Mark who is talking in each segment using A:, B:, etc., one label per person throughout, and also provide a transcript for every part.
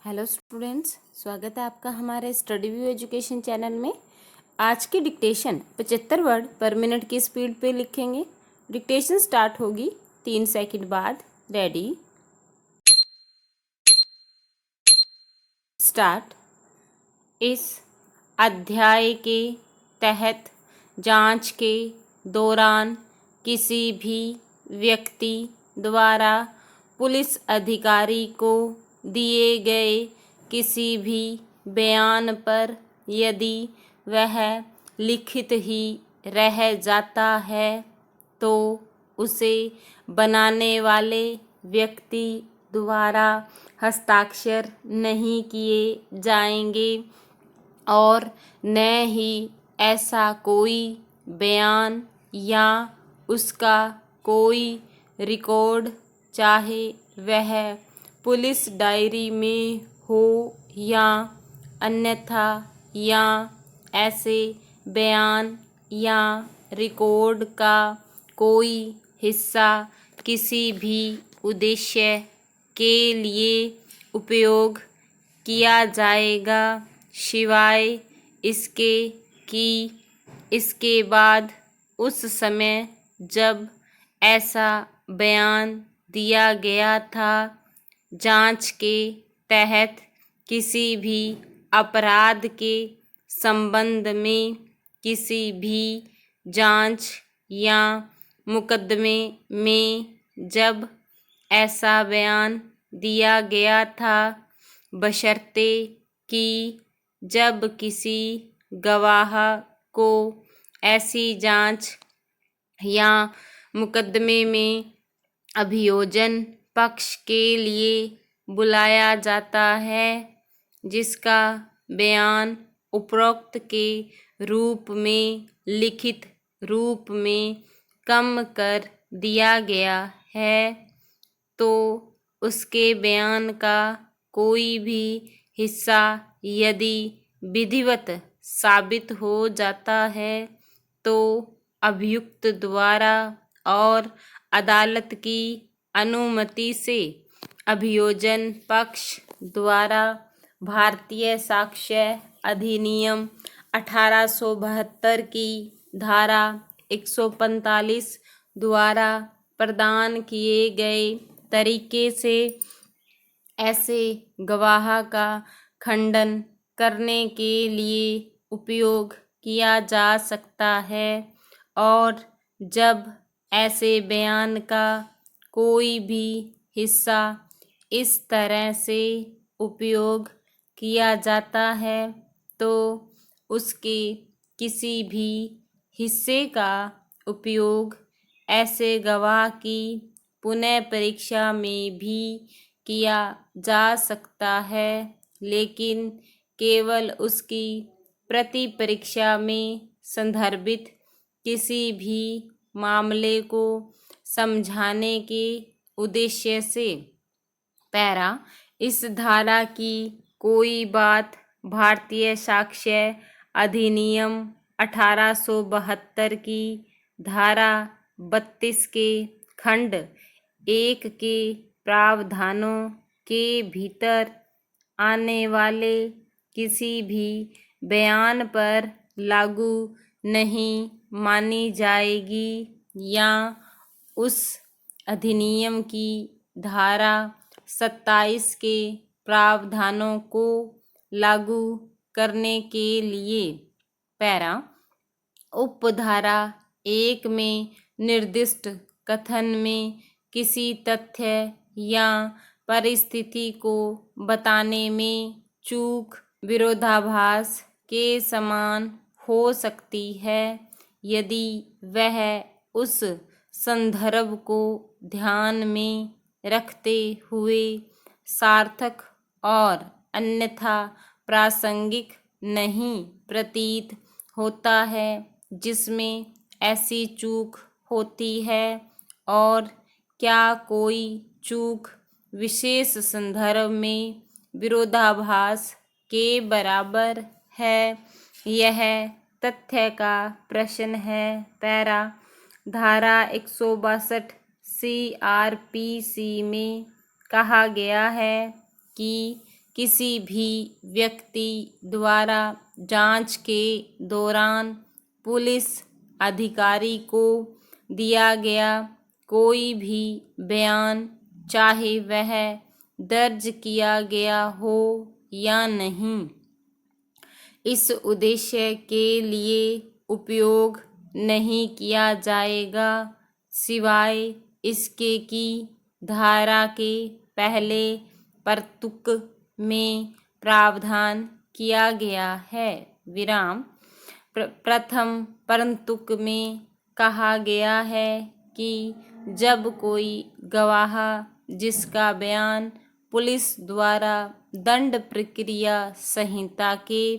A: Hello students, स्वागत है आपका हमारे स्टडी व्यू एजुकेशन चैनल में। आज की डिक्टेशन 75 वर्ड पर मिनट की स्पीड पे लिखेंगे। डिक्टेशन स्टार्ट होगी 3 सेकंड बाद। Ready, start. इस अध्याय के तहत जांच के दौरान किसी भी व्यक्ति द्वारा पुलिस अधिकारी को दिए गए किसी भी बयान पर यदि वह लिखित ही रह जाता है तो उसे बनाने वाले व्यक्ति द्वारा हस्ताक्षर नहीं किए जाएंगे और न ही ऐसा कोई बयान या उसका कोई रिकॉर्ड, चाहे वह पुलिस डायरी में हो या अन्यथा, या ऐसे बयान या रिकॉर्ड का कोई हिस्सा किसी भी उद्देश्य के लिए उपयोग किया जाएगा शिवाय इसके कि इसके बाद उस समय जब ऐसा बयान दिया गया था, जांच के तहत किसी भी अपराध के संबंध में किसी भी जांच या मुकदमे में जब ऐसा बयान दिया गया था, बशर्ते कि जब किसी गवाह को ऐसी जांच या मुकदमे में अभियोजन पक्ष के लिए बुलाया जाता है, जिसका बयान उपरोक्त के रूप में लिखित रूप में कम कर दिया गया है, तो उसके बयान का कोई भी हिस्सा यदि विधिवत साबित हो जाता है तो अभियुक्त द्वारा और अदालत की अनुमति से अभियोजन पक्ष द्वारा भारतीय साक्ष्य अधिनियम 1872 की धारा 145 द्वारा प्रदान किए गए तरीके से ऐसे गवाह का खंडन करने के लिए उपयोग किया जा सकता है, और जब ऐसे बयान का कोई भी हिस्सा इस तरह से उपयोग किया जाता है तो उसके किसी भी हिस्से का उपयोग ऐसे गवाह की पुनः परीक्षा में भी किया जा सकता है, लेकिन केवल उसकी प्रति परीक्षा में संदर्भित किसी भी मामले को समझाने के उद्देश्य से। पैरा, इस धारा की कोई बात भारतीय साक्ष्य अधिनियम 1872 की धारा 32 के खंड 1 के प्रावधानों के भीतर आने वाले किसी भी बयान पर लागू नहीं मानी जाएगी, या उस अधिनियम की धारा 27 के प्रावधानों को लागू करने के लिए। पैरा, उपधारा 1 में निर्दिष्ट कथन में किसी तथ्य या परिस्थिति को बताने में चूक विरोधाभास के समान हो सकती है यदि वह उस संदर्भ को ध्यान में रखते हुए सार्थक और अन्यथा प्रासंगिक नहीं प्रतीत होता है, जिसमें ऐसी चूक होती है, और क्या कोई चूक विशेष संदर्भ में विरोधाभास के बराबर है, यह तथ्य का प्रश्न है। पैरा, धारा 162 CRPC में कहा गया है कि किसी भी व्यक्ति द्वारा जांच के दौरान पुलिस अधिकारी को दिया गया कोई भी बयान, चाहे वह दर्ज किया गया हो या नहीं, इस उद्देश्य के लिए उपयोग नहीं किया जाएगा, सिवाय इसके कि धारा के पहले परतुक में प्रावधान किया गया है। विराम। प्रथम परतुक में कहा गया है कि जब कोई गवाह जिसका बयान पुलिस द्वारा दंड प्रक्रिया संहिता के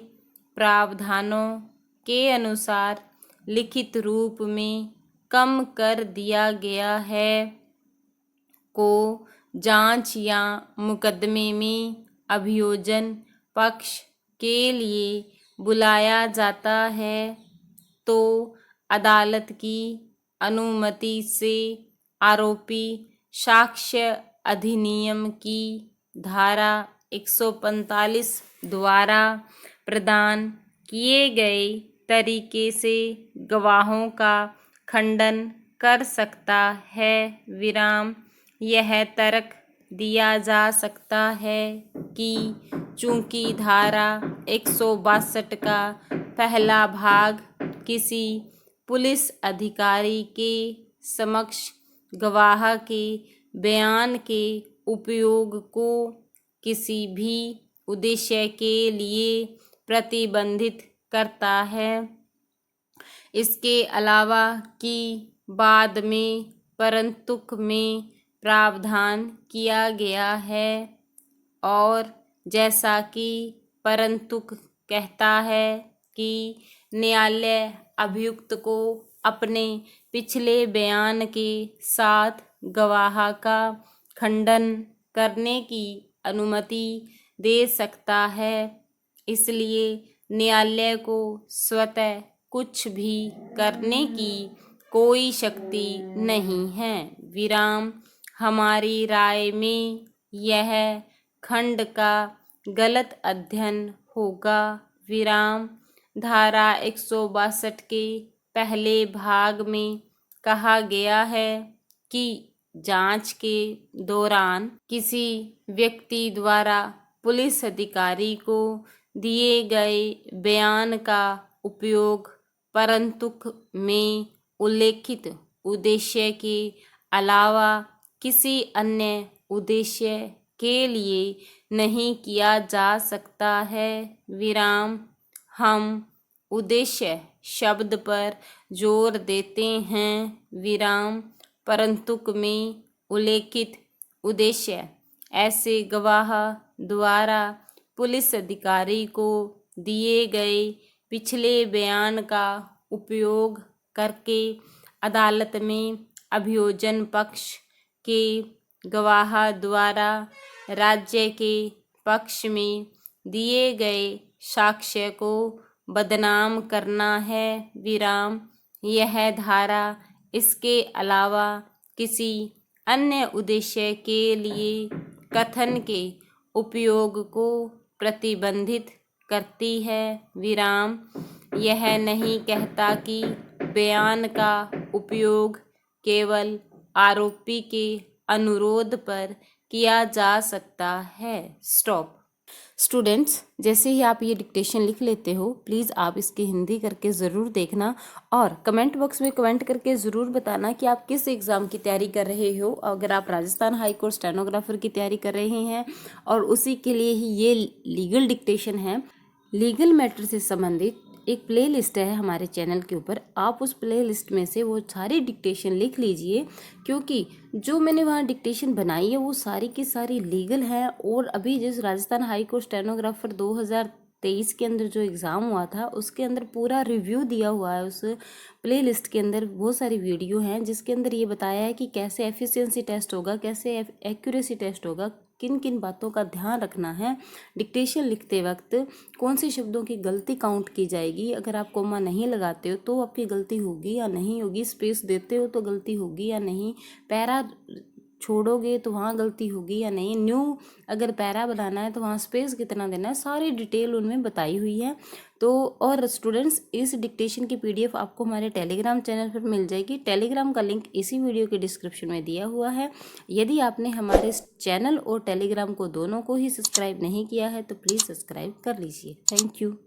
A: प्रावधानों के अनुसार लिखित रूप में कम कर दिया गया है, को जांच या मुकदमे में अभियोजन पक्ष के लिए बुलाया जाता है, तो अदालत की अनुमति से आरोपी साक्ष्य अधिनियम की धारा 145 द्वारा प्रदान किए गए तरीके से गवाहों का खंडन कर सकता है। विराम। यह तर्क दिया जा सकता है कि चूंकि धारा 162 का पहला भाग किसी पुलिस अधिकारी के समक्ष गवाह के बयान के उपयोग को किसी भी उद्देश्य के लिए प्रतिबंधित करता है, इसके अलावा कि बाद में परतुक में प्रावधान किया गया है और जैसा कि परतुक कहता है कि न्यायालय अभियुक्त को अपने पिछले बयान के साथ गवाह का खंडन करने की अनुमति दे सकता है, इसलिए न्यायालय को स्वतः कुछ भी करने की कोई शक्ति नहीं है। विराम। हमारी राय में यह खंड का गलत अध्ययन होगा। विराम। धारा 162 के पहले भाग में कहा गया है कि जांच के दौरान किसी व्यक्ति द्वारा पुलिस अधिकारी को दिए गए बयान का उपयोग परतुक में उल्लेखित उद्देश्य के अलावा किसी अन्य उद्देश्य के लिए नहीं किया जा सकता है। विराम। हम उद्देश्य शब्द पर जोर देते हैं। विराम। परतुक में उल्लेखित उद्देश्य ऐसे गवाह द्वारा पुलिस अधिकारी को दिए गए पिछले बयान का उपयोग करके अदालत में अभियोजन पक्ष के गवाह द्वारा राज्य के पक्ष में दिए गए साक्ष्य को बदनाम करना है। विराम। यह धारा इसके अलावा किसी अन्य उद्देश्य के लिए कथन के उपयोग को प्रतिबंधित करती है। विराम। यह नहीं कहता कि बयान का उपयोग केवल आरोपी के अनुरोध पर किया जा सकता है। स्टॉप। स्टूडेंट्स, जैसे ही आप ये डिक्टेशन लिख लेते हो, प्लीज़ आप इसकी हिंदी करके ज़रूर देखना और कमेंट बॉक्स में कमेंट करके ज़रूर बताना कि आप किस एग्ज़ाम की तैयारी कर रहे हो। अगर आप राजस्थान हाई कोर्ट स्टेनोग्राफर की तैयारी कर रहे हैं और उसी के लिए ही ये लीगल डिक्टेशन है, लीगल मैटर से संबंधित एक प्लेलिस्ट है हमारे चैनल के ऊपर, आप उस प्लेलिस्ट में से वो सारी डिक्टेशन लिख लीजिए, क्योंकि जो मैंने वहाँ डिक्टेशन बनाई है वो सारी की सारी लीगल है। और अभी जिस राजस्थान हाई कोर्ट स्टेनोग्राफर 2023 के अंदर जो एग्ज़ाम हुआ था उसके अंदर पूरा रिव्यू दिया हुआ है। उस प्लेलिस्ट के अंदर बहुत सारी वीडियो हैं जिसके अंदर ये बताया है कि कैसे एफिशिएंसी टेस्ट होगा, कैसे एक्यूरेसी टेस्ट होगा, किन किन बातों का ध्यान रखना है, डिक्टेशन लिखते वक्त कौन से शब्दों की गलती काउंट की जाएगी, अगर आप कोमा नहीं लगाते हो तो आपकी गलती होगी या नहीं होगी, स्पेस देते हो तो गलती होगी या नहीं, पैरा छोड़ोगे तो वहाँ गलती होगी या नहीं, न्यू अगर पैरा बनाना है तो वहाँ स्पेस कितना देना है, सारी डिटेल उनमें बताई हुई है। तो और स्टूडेंट्स, इस डिक्टेशन की PDF आपको हमारे टेलीग्राम चैनल पर मिल जाएगी। टेलीग्राम का लिंक इसी वीडियो के डिस्क्रिप्शन में दिया हुआ है। यदि आपने हमारे चैनल और टेलीग्राम को दोनों को ही सब्सक्राइब नहीं किया है तो प्लीज़ सब्सक्राइब कर लीजिए। Thank you.